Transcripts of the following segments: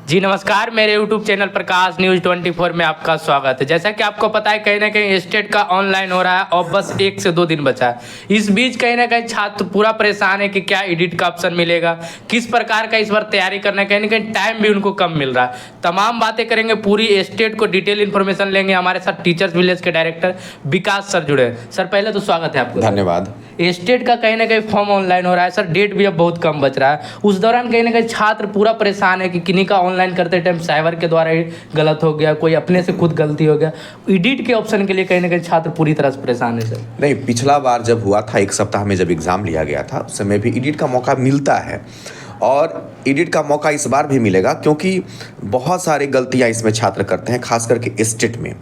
जी नमस्कार, मेरे YouTube channel प्रकाश news 24 में आपका स्वागत है। जैसा कि आपको पता है कहीं ना कहीं स्टेट का ऑनलाइन हो रहा है और बस 1 से 2 दिन बचा है। इस बीच कहीं ना कहीं छात्र पूरा परेशान है कि क्या एडिट का ऑप्शन मिलेगा, किस प्रकार का इस बार तैयारी करना है, कहीं ना कहीं टाइम भी उनको कम मिल रहा है। तमाम बातें करेंगे, पूरी स्टेट को डिटेल इन्फॉर्मेशन लेंगे। हमारे साथ टीचर्स विलेज के डायरेक्टर विकास सर जुड़े हैं। सर पहले तो स्वागत है आपको। धन्यवाद। स्टेट का कहीं ना कहीं फॉर्म ऑनलाइन हो रहा है सर, डेट भी अब बहुत कम बच रहा है। उस दौरान कहीं ना कहीं छात्र पूरा परेशान है कि किन्हीं का ऑनलाइन करते टाइम साइबर के द्वारा ही गलत हो गया, कोई अपने से खुद गलती हो गया। एडिट के ऑप्शन के लिए कहीं ना कहीं छात्र पूरी तरह से परेशान है सर। नहीं, पिछला बार जब हुआ था 1 सप्ताह में जब एग्ज़ाम लिया गया था उस समय भी एडिट का मौका मिलता है और एडिट का मौका इस बार भी मिलेगा, क्योंकि बहुत सारी गलतियां इसमें छात्र करते हैं, खास करके स्टेट में।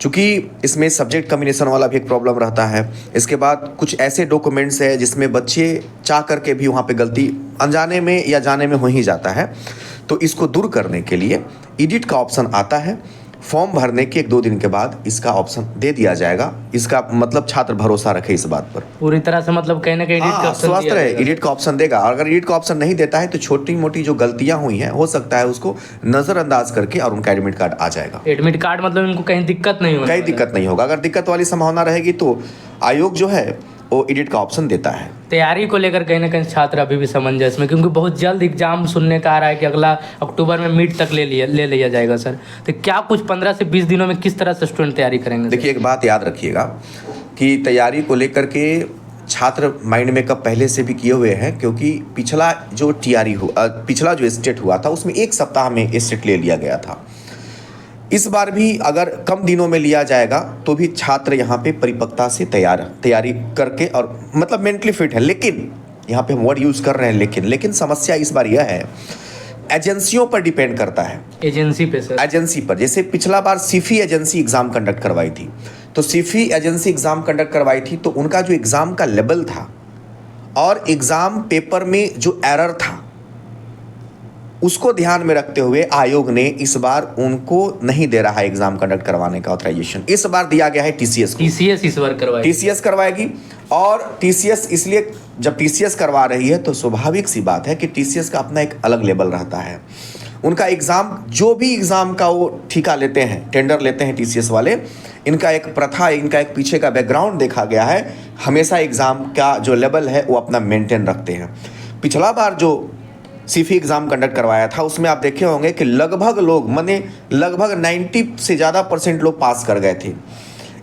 चूँकि इसमें सब्जेक्ट कम्बिनेशन वाला भी एक प्रॉब्लम रहता है। इसके बाद कुछ ऐसे डॉक्यूमेंट्स है जिसमें बच्चे चाह करके भी वहाँ पे गलती अनजाने में या जाने में हो ही जाता है। तो इसको दूर करने के लिए एडिट का ऑप्शन आता है। फॉर्म भरने के 1-2 दिन के बाद इसका ऑप्शन दे दिया जाएगा। इसका मतलब छात्र भरोसा रखे इस बात पर पूरी तरह से, मतलब कहीं ना कहीं एडिट का ऑप्शन स्वस्थ रहे, एडिट का ऑप्शन देगा। और अगर एडिट का ऑप्शन नहीं देता है तो छोटी मोटी जो गलतियां हुई हैं हो सकता है उसको नजरअंदाज करके और उनका एडमिट कार्ड आ जाएगा। एडमिट कार्ड मतलब इनको कहीं दिक्कत नहीं होगी, कहीं दिक्कत नहीं होगा। अगर दिक्कत वाली संभावना रहेगी तो आयोग जो है वो एडिट का ऑप्शन देता है। तैयारी को लेकर कहीं ना कहीं छात्र अभी भी समंजस में, क्योंकि बहुत जल्द एग्जाम सुनने का आ रहा है कि अगला अक्टूबर में मिड तक ले लिया जाएगा सर। तो क्या कुछ 15 से 20 दिनों में किस तरह से स्टूडेंट तैयारी करेंगे? देखिए, एक बात याद रखिएगा कि तैयारी को लेकर के छात्र माइंड मेकअप पहले से भी किए हुए हैं, क्योंकि पिछला जो स्टेट हुआ था उसमें 1 सप्ताह में स्टेट ले लिया गया था। इस बार भी अगर कम दिनों में लिया जाएगा तो भी छात्र यहाँ पे परिपक्वता से तैयारी करके और मतलब मेंटली फिट है। लेकिन यहाँ पे हम वर्ड यूज़ कर रहे हैं लेकिन समस्या इस बार यह है, एजेंसियों पर डिपेंड करता है। एजेंसी पे सर, एजेंसी पर। जैसे पिछला बार सीफी एजेंसी एग्ज़ाम कंडक्ट करवाई थी, तो सीफी एजेंसी एग्ज़ाम कंडक्ट करवाई थी तो उनका जो एग्ज़ाम का लेवल था और एग्ज़ाम पेपर में जो एरर था उसको ध्यान में रखते हुए आयोग ने इस बार उनको नहीं दे रहा है एग्जाम कंडक्ट करवाने का ऑथराइजेशन। इस बार दिया गया है टीसीएस को। टीसीएस इस बार करवाएगी। टीसीएस करवाएगी। और टीसीएस इसलिए, जब टीसीएस करवा रही है तो स्वाभाविक सी बात है कि टीसीएस का अपना एक अलग लेवल रहता है। उनका एग्ज़ाम, जो भी एग्ज़ाम का वो ठेका लेते हैं, टेंडर लेते हैं टीसीएस वाले, इनका एक प्रथा, इनका एक पीछे का बैकग्राउंड देखा गया है। हमेशा एग्ज़ाम का जो लेवल है वो अपना मेंटेन रखते हैं। पिछला बार जो सीफी एग्ज़ाम कंडक्ट करवाया था उसमें आप देखे होंगे कि लगभग 90 से ज़्यादा % लोग पास कर गए थे।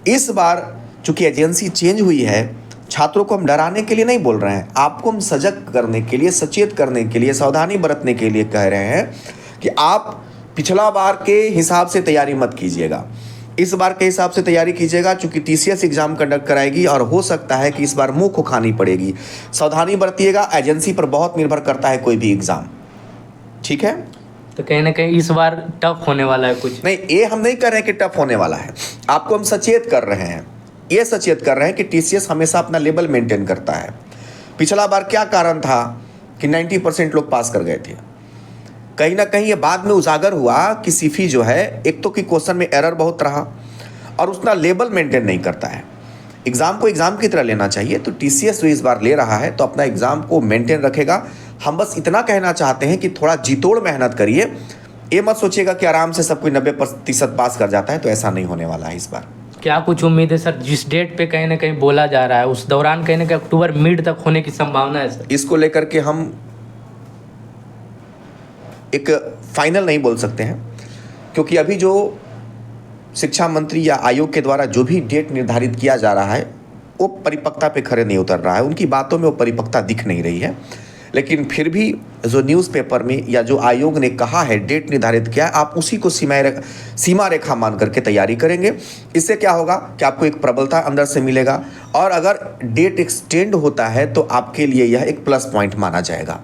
इस बार चूंकि एजेंसी चेंज हुई है, छात्रों को हम डराने के लिए नहीं बोल रहे हैं, आपको हम सजग करने के लिए, सचेत करने के लिए, सावधानी बरतने के लिए कह रहे हैं कि आप पिछला बार के हिसाब से तैयारी मत कीजिएगा, इस बार के हिसाब से तैयारी कीजिएगा। चूंकि टीसीएस एग्जाम कंडक्ट कराएगी और हो सकता है कि इस बार मुंह को खानी पड़ेगी। सावधानी बरतिएगा, एजेंसी पर बहुत निर्भर करता है कोई भी एग्जाम। ठीक है, तो कहीं ना कहीं इस बार टफ होने वाला है कुछ नहीं। ये हम नहीं कर रहे हैं कि टफ होने वाला है, आपको हम सचेत कर रहे हैं। ये सचेत कर रहे हैं कि टीसीएस हमेशा अपना लेवल मेंटेन करता है। पिछला बार क्या कारण था कि 90% लोग पास कर गए थे। कहीं ना कहीं ये बाद में उजागर हुआ कि सीफी जो है, एक तो कि क्वेश्चन में एरर बहुत रहा और उसका लेवल मेंटेन नहीं करता है। एग्ज़ाम को एग्ज़ाम की तरह लेना चाहिए, तो टीसीएस जो इस बार ले रहा है तो अपना एग्ज़ाम को मेंटेन रखेगा। हम बस इतना कहना चाहते हैं कि थोड़ा जी तोड़ मेहनत करिए। ये मत सोचिएगा कि आराम से सब कोई 90% पास कर जाता है, तो ऐसा नहीं होने वाला है इस बार। क्या कुछ उम्मीद है सर, जिस डेट पे कहीं ना कहीं बोला जा रहा है उस दौरान कहीं ना कहीं अक्टूबर मिड तक होने की संभावना है सर? इसको लेकर के हम एक फाइनल नहीं बोल सकते हैं, क्योंकि अभी जो शिक्षा मंत्री या आयोग के द्वारा जो भी डेट निर्धारित किया जा रहा है वो परिपक्वता पे खरे नहीं उतर रहा है। उनकी बातों में वो परिपक्वता दिख नहीं रही है। लेकिन फिर भी जो न्यूज़पेपर में या जो आयोग ने कहा है, डेट निर्धारित किया है, आप उसी को सीमा रेखा मान करके तैयारी करेंगे। इससे क्या होगा कि आपको एक प्रबलता अंदर से मिलेगा और अगर डेट एक्सटेंड होता है तो आपके लिए यह एक प्लस पॉइंट माना जाएगा।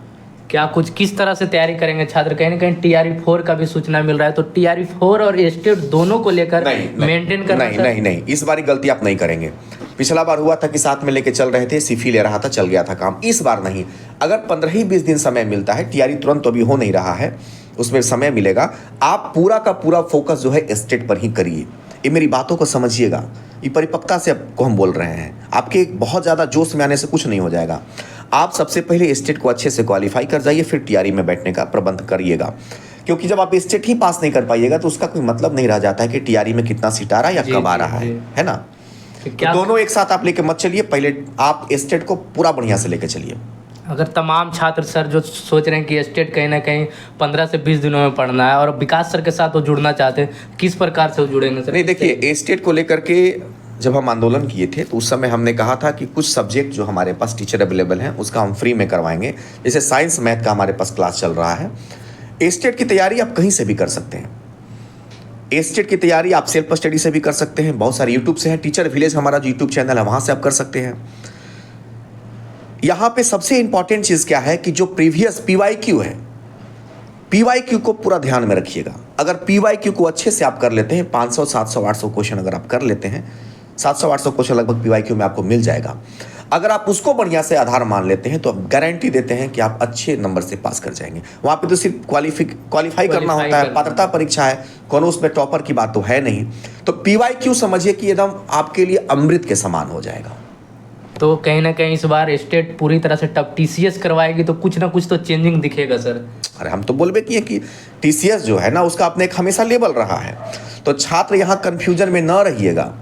क्या कुछ किस तरह से तैयारी करेंगे छात्र? कहीं ना कहीं TRE-4 का भी सूचना मिल रहा है, तो TRE-4 और स्टेट दोनों को लेकर मेंटेन करना। नहीं, इस बार गलती आप नहीं करेंगे। पिछला बार हुआ था कि साथ में लेके चल रहे थे, सीफी ले रहा था, चल गया था काम। इस बार नहीं। अगर 15-20 दिन समय मिलता है, TRE तुरंत तो अभी हो नहीं रहा है, उसमें समय मिलेगा, आप पूरा का पूरा फोकस जो है स्टेट पर ही करिए। ये मेरी बातों को समझिएगा, ये परिपक्वता से आपको हम बोल रहे हैं। आपके बहुत ज़्यादा जोश में आने से कुछ नहीं हो जाएगा। आप सबसे पहले स्टेट को अच्छे से क्वालिफाई कर जाइए, फिर टीआरई में बैठने का प्रबंध करिएगा। क्योंकि जब आप स्टेट ही पास नहीं कर पाइएगा तो उसका कोई मतलब नहीं रह जाता है कि टीआरई में कितना सीट आ रहा है या जी, कब आ जी, रहा जी। है ना। तो तो क्या दोनों एक साथ आप लेके मत चलिए, पहले आप स्टेट को पूरा बढ़िया से लेके चलिए। अगर तमाम छात्र सर जो सोच रहे हैं कि स्टेट कहीं ना कहीं 15 से 20 दिनों में पढ़ना है और विकास सर के साथ वो जुड़ना चाहते हैं, किस प्रकार से वो जुड़ेंगे सर? नहीं देखिए, स्टेट को लेकर के जब हम आंदोलन किए थे तो उस समय हमने कहा था कि कुछ सब्जेक्ट जो हमारे पास टीचर अवेलेबल हैं उसका हम फ्री में करवाएंगे। जैसे साइंस मैथ का हमारे पास क्लास चल रहा है। स्टेट की तैयारी आप कहीं से भी कर सकते हैं। स्टेट की तैयारी आप सेल्फ स्टडी से भी कर सकते हैं, बहुत सारे यूट्यूब से हैं। टीचर विलेज हमारा जो यूट्यूब चैनल है वहाँ से आप कर सकते हैं। यहाँ पे सबसे इंपॉर्टेंट चीज़ क्या है कि जो प्रीवियस PYQ है, PYQ को पूरा ध्यान में रखिएगा। अगर PYQ को अच्छे से आप कर लेते हैं, 500 700 800 क्वेश्चन अगर आप कर लेते हैं, 700 800 क्वेश्चन लगभग PYQ में आपको मिल जाएगा। अगर आप उसको बढ़िया से आधार मान लेते हैं तो आप गारंटी देते हैं कि आप अच्छे नंबर से पास कर जाएंगे। वहाँ पे तो सिर्फ क्वालिफाई करना होता है, पात्रता परीक्षा है, कोनो उसमें टॉपर की बात तो है नहीं। तो PYQ समझिए कि एकदम आपके लिए अमृत के समान हो जाएगा। तो कहीं ना कहीं इस बार स्टेट पूरी तरह से टफ TCS करवाएगी तो कुछ ना कुछ तो चेंजिंग दिखेगा सर। अरे हम तो बोलबे किए कि TCS जो है ना उसका अपने एक हमेशा लेवल रहा है। तो छात्र यहाँ कंफ्यूजन में न रहिएगा,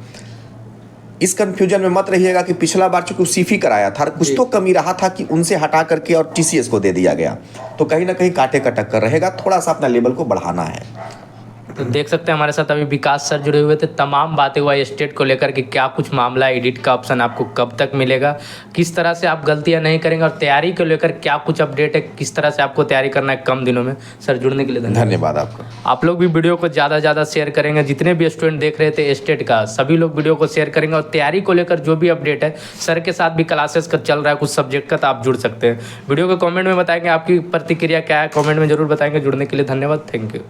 इस कंफ्यूजन में मत रहिएगा कि पिछला बार चूंकि सीफी कराया था, कुछ तो कमी रहा था कि उनसे हटा करके और TCS को दे दिया गया। तो कहीं ना कहीं कांटे का टक्कर रहेगा, थोड़ा सा अपना लेवल को बढ़ाना है। तो देख सकते हैं हमारे साथ अभी विकास सर जुड़े हुए थे। तमाम बातें हुआ स्टेट को लेकर कि क्या कुछ मामला है, एडिट का ऑप्शन आपको कब तक मिलेगा, किस तरह से आप गलतियां नहीं करेंगे और तैयारी को लेकर क्या कुछ अपडेट है, किस तरह से आपको तैयारी करना है कम दिनों में। सर जुड़ने के लिए धन्यवाद आपका। आप लोग भी वीडियो को ज़्यादा से ज़्यादा शेयर करेंगे। जितने भी स्टूडेंट देख रहे थे स्टेट का, सभी लोग वीडियो को शेयर करेंगे और तैयारी को लेकर जो भी अपडेट है, सर के साथ भी क्लासेस का चल रहा है कुछ सब्जेक्ट का, तो आप जुड़ सकते हैं। वीडियो को कमेंट में बताएंगे आपकी प्रतिक्रिया क्या है, कमेंट में जरूर बताएंगे। जुड़ने के लिए धन्यवाद, थैंक यू।